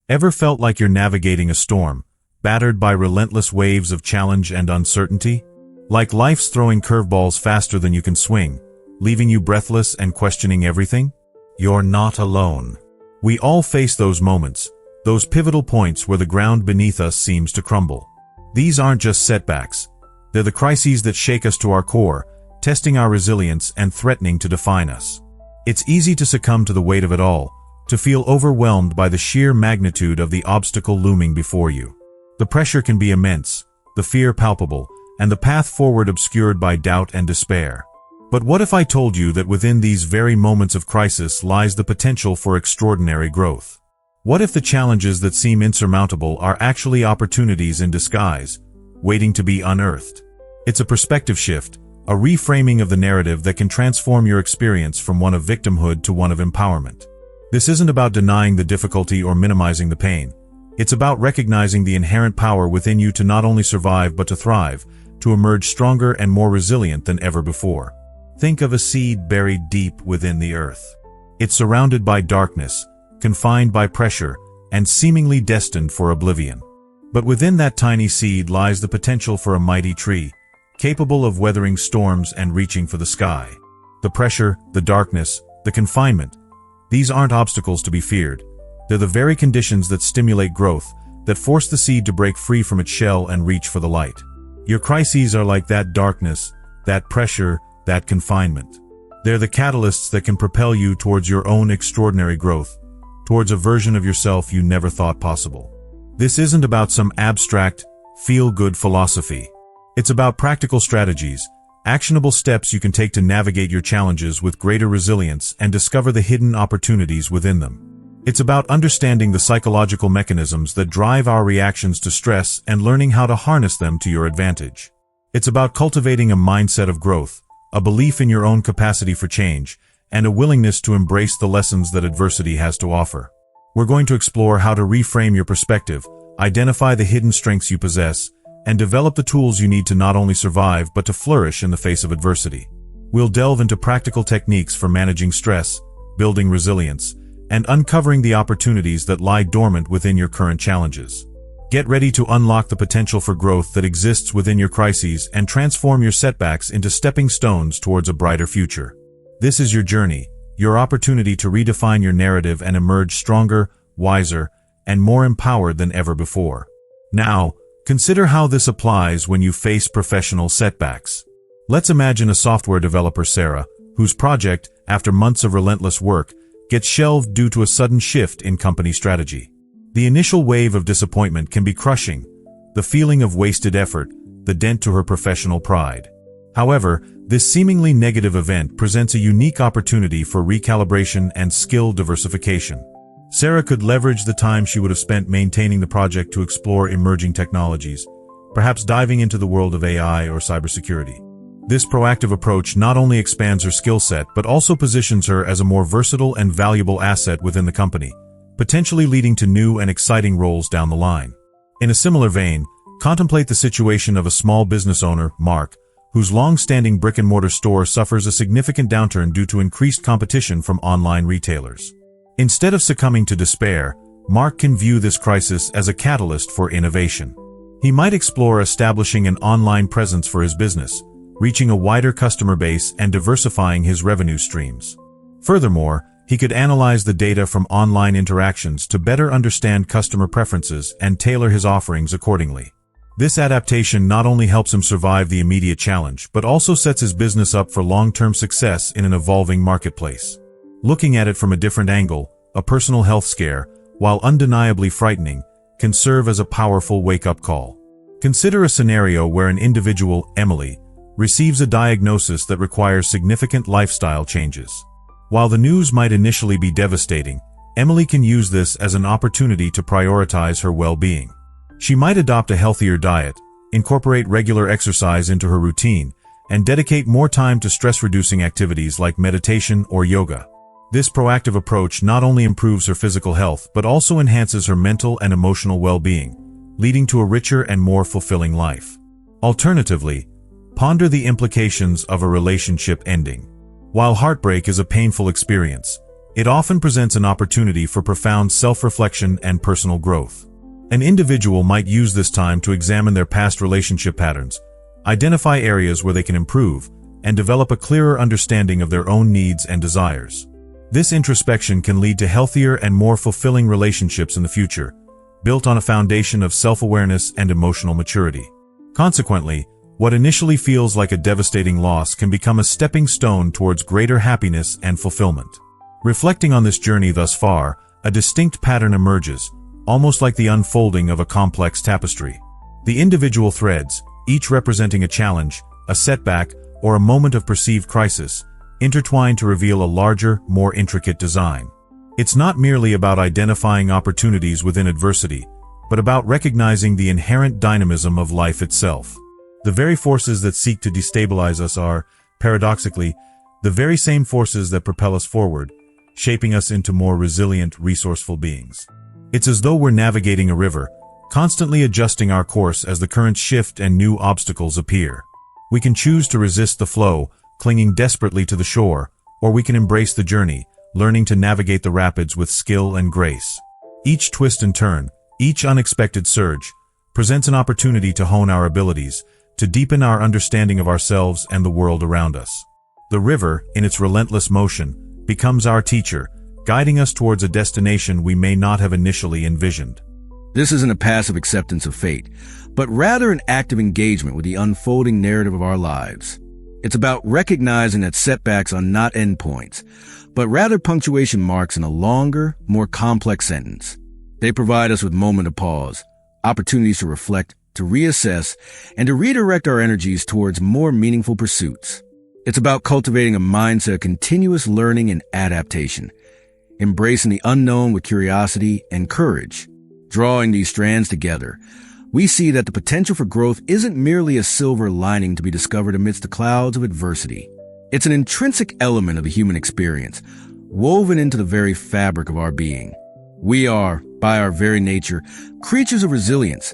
Ever felt like you're navigating a storm, battered by relentless waves of challenge and uncertainty? Like life's throwing curveballs faster than you can swing, leaving you breathless and questioning everything? You're not alone. We all face those moments, those pivotal points where the ground beneath us seems to crumble. These aren't just setbacks. They're the crises that shake us to our core, testing our resilience and threatening to define us. It's easy to succumb to the weight of it all, to feel overwhelmed by the sheer magnitude of the obstacle looming before you. The pressure can be immense, the fear palpable, and the path forward obscured by doubt and despair. But what if I told you that within these very moments of crisis lies the potential for extraordinary growth? What if the challenges that seem insurmountable are actually opportunities in disguise, waiting to be unearthed? It's a perspective shift, a reframing of the narrative that can transform your experience from one of victimhood to one of empowerment. This isn't about denying the difficulty or minimizing the pain. It's about recognizing the inherent power within you to not only survive but to thrive, to emerge stronger and more resilient than ever before. Think of a seed buried deep within the earth. It's surrounded by darkness, confined by pressure, and seemingly destined for oblivion. But within that tiny seed lies the potential for a mighty tree, capable of weathering storms and reaching for the sky. The pressure, the darkness, the confinement, these aren't obstacles to be feared. They're the very conditions that stimulate growth, that force the seed to break free from its shell and reach for the light. Your crises are like that darkness, that pressure, that confinement. They're the catalysts that can propel you towards your own extraordinary growth, towards a version of yourself you never thought possible. This isn't about some abstract, feel-good philosophy. It's about practical strategies, actionable steps you can take to navigate your challenges with greater resilience and discover the hidden opportunities within them. It's about understanding the psychological mechanisms that drive our reactions to stress and learning how to harness them to your advantage. It's about cultivating a mindset of growth, a belief in your own capacity for change, and a willingness to embrace the lessons that adversity has to offer. We're going to explore how to reframe your perspective, identify the hidden strengths you possess, and develop the tools you need to not only survive but to flourish in the face of adversity. We'll delve into practical techniques for managing stress, building resilience, and uncovering the opportunities that lie dormant within your current challenges. Get ready to unlock the potential for growth that exists within your crises and transform your setbacks into stepping stones towards a brighter future. This is your journey, your opportunity to redefine your narrative and emerge stronger, wiser, and more empowered than ever before. Now, consider how this applies when you face professional setbacks. Let's imagine a software developer, Sarah, whose project, after months of relentless work, gets shelved due to a sudden shift in company strategy. The initial wave of disappointment can be crushing, the feeling of wasted effort, the dent to her professional pride. However, this seemingly negative event presents a unique opportunity for recalibration and skill diversification. Sarah could leverage the time she would have spent maintaining the project to explore emerging technologies, perhaps diving into the world of AI or cybersecurity. This proactive approach not only expands her skill set but also positions her as a more versatile and valuable asset within the company, potentially leading to new and exciting roles down the line. In a similar vein, contemplate the situation of a small business owner, Mark, whose long-standing brick-and-mortar store suffers a significant downturn due to increased competition from online retailers. Instead of succumbing to despair, Mark can view this crisis as a catalyst for innovation. He might explore establishing an online presence for his business, reaching a wider customer base and diversifying his revenue streams. Furthermore, he could analyze the data from online interactions to better understand customer preferences and tailor his offerings accordingly. This adaptation not only helps him survive the immediate challenge, but also sets his business up for long-term success in an evolving marketplace. Looking at it from a different angle, a personal health scare, while undeniably frightening, can serve as a powerful wake-up call. Consider a scenario where an individual, Emily, receives a diagnosis that requires significant lifestyle changes. While the news might initially be devastating, Emily can use this as an opportunity to prioritize her well-being. She might adopt a healthier diet, incorporate regular exercise into her routine, and dedicate more time to stress-reducing activities like meditation or yoga. This proactive approach not only improves her physical health but also enhances her mental and emotional well-being, leading to a richer and more fulfilling life. Alternatively, ponder the implications of a relationship ending. While heartbreak is a painful experience, It often presents an opportunity for profound self-reflection and personal growth. An individual might use this time to examine their past relationship patterns, identify areas where they can improve, and develop a clearer understanding of their own needs and desires. This introspection can lead to healthier and more fulfilling relationships in the future, built on a foundation of self-awareness and emotional maturity. Consequently, what initially feels like a devastating loss can become a stepping stone towards greater happiness and fulfillment. Reflecting on this journey thus far, a distinct pattern emerges, almost like the unfolding of a complex tapestry. The individual threads, each representing a challenge, a setback, or a moment of perceived crisis, intertwine to reveal a larger, more intricate design. It's not merely about identifying opportunities within adversity, but about recognizing the inherent dynamism of life itself. The very forces that seek to destabilize us are, paradoxically, the very same forces that propel us forward, shaping us into more resilient, resourceful beings. It's as though we're navigating a river, constantly adjusting our course as the currents shift and new obstacles appear. We can choose to resist the flow, clinging desperately to the shore, or we can embrace the journey, learning to navigate the rapids with skill and grace. Each twist and turn, each unexpected surge, presents an opportunity to hone our abilities, to deepen our understanding of ourselves and the world around us. The river, in its relentless motion, becomes our teacher, guiding us towards a destination we may not have initially envisioned. This isn't a passive acceptance of fate, but rather an active engagement with the unfolding narrative of our lives. It's about recognizing that setbacks are not endpoints, but rather punctuation marks in a longer, more complex sentence. They provide us with moments of pause, opportunities to reflect, to reassess, and to redirect our energies towards more meaningful pursuits. It's about cultivating a mindset of continuous learning and adaptation, embracing the unknown with curiosity and courage. Drawing these strands together, we see that the potential for growth isn't merely a silver lining to be discovered amidst the clouds of adversity. It's an intrinsic element of the human experience, woven into the very fabric of our being. We are, by our very nature, creatures of resilience,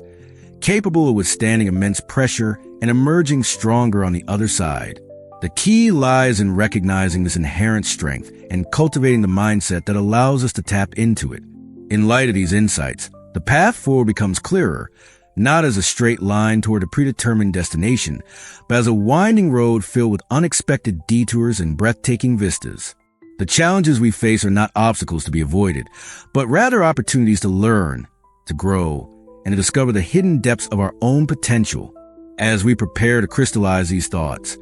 capable of withstanding immense pressure and emerging stronger on the other side. The key lies in recognizing this inherent strength and cultivating the mindset that allows us to tap into it. In light of these insights, the path forward becomes clearer, not as a straight line toward a predetermined destination, but as a winding road filled with unexpected detours and breathtaking vistas. The challenges we face are not obstacles to be avoided, but rather opportunities to learn, to grow, and to discover the hidden depths of our own potential. As we prepare to crystallize these thoughts,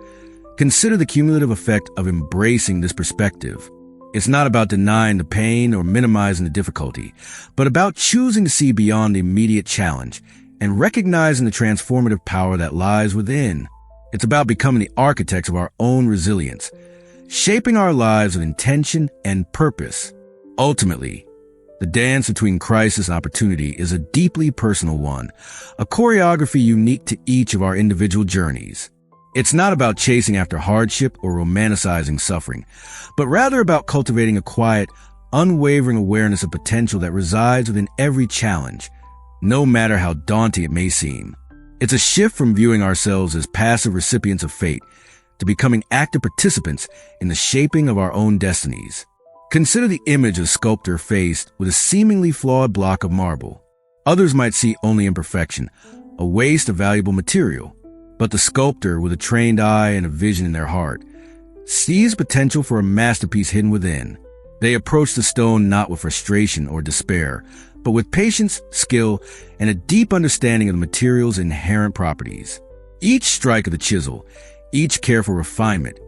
consider the cumulative effect of embracing this perspective. It's not about denying the pain or minimizing the difficulty, but about choosing to see beyond the immediate challenge and recognizing the transformative power that lies within. It's about becoming the architects of our own resilience, shaping our lives with intention and purpose. Ultimately, the dance between crisis and opportunity is a deeply personal one, a choreography unique to each of our individual journeys. It's not about chasing after hardship or romanticizing suffering, but rather about cultivating a quiet, unwavering awareness of potential that resides within every challenge, no matter how daunting it may seem. It's a shift from viewing ourselves as passive recipients of fate to becoming active participants in the shaping of our own destinies. Consider the image of a sculptor faced with a seemingly flawed block of marble. Others might see only imperfection, a waste of valuable material. But the sculptor, with a trained eye and a vision in their heart, sees potential for a masterpiece hidden within. They approach the stone not with frustration or despair, but with patience, skill, and a deep understanding of the material's inherent properties. Each strike of the chisel, each careful refinement,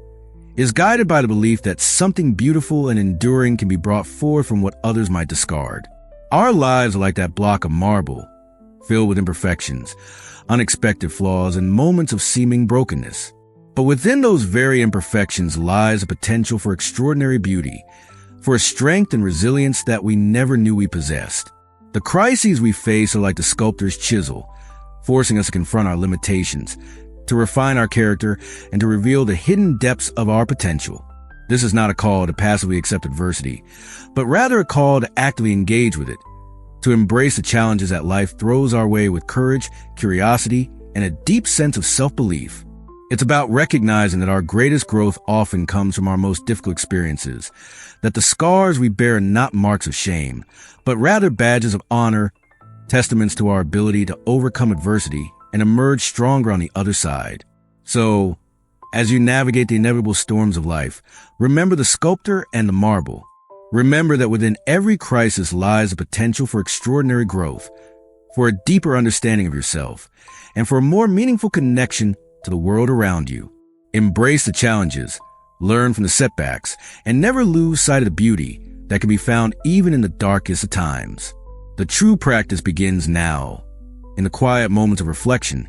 is guided by the belief that something beautiful and enduring can be brought forth from what others might discard. Our lives are like that block of marble, filled with imperfections, unexpected flaws, and moments of seeming brokenness. But within those very imperfections lies a potential for extraordinary beauty, for a strength and resilience that we never knew we possessed. The crises we face are like the sculptor's chisel, forcing us to confront our limitations, to refine our character, and to reveal the hidden depths of our potential. This is not a call to passively accept adversity, but rather a call to actively engage with it, to embrace the challenges that life throws our way with courage, curiosity, and a deep sense of self-belief. It's about recognizing that our greatest growth often comes from our most difficult experiences, that the scars we bear are not marks of shame, but rather badges of honor, testaments to our ability to overcome adversity and emerge stronger on the other side. So, as you navigate the inevitable storms of life, remember the sculptor and the marble. Remember that within every crisis lies a potential for extraordinary growth, for a deeper understanding of yourself, and for a more meaningful connection to the world around you. Embrace the challenges, learn from the setbacks, and never lose sight of the beauty that can be found even in the darkest of times. The true practice begins now, in the quiet moments of reflection,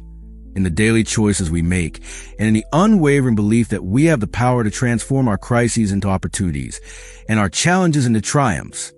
in the daily choices we make, and in the unwavering belief that we have the power to transform our crises into opportunities and our challenges into triumphs.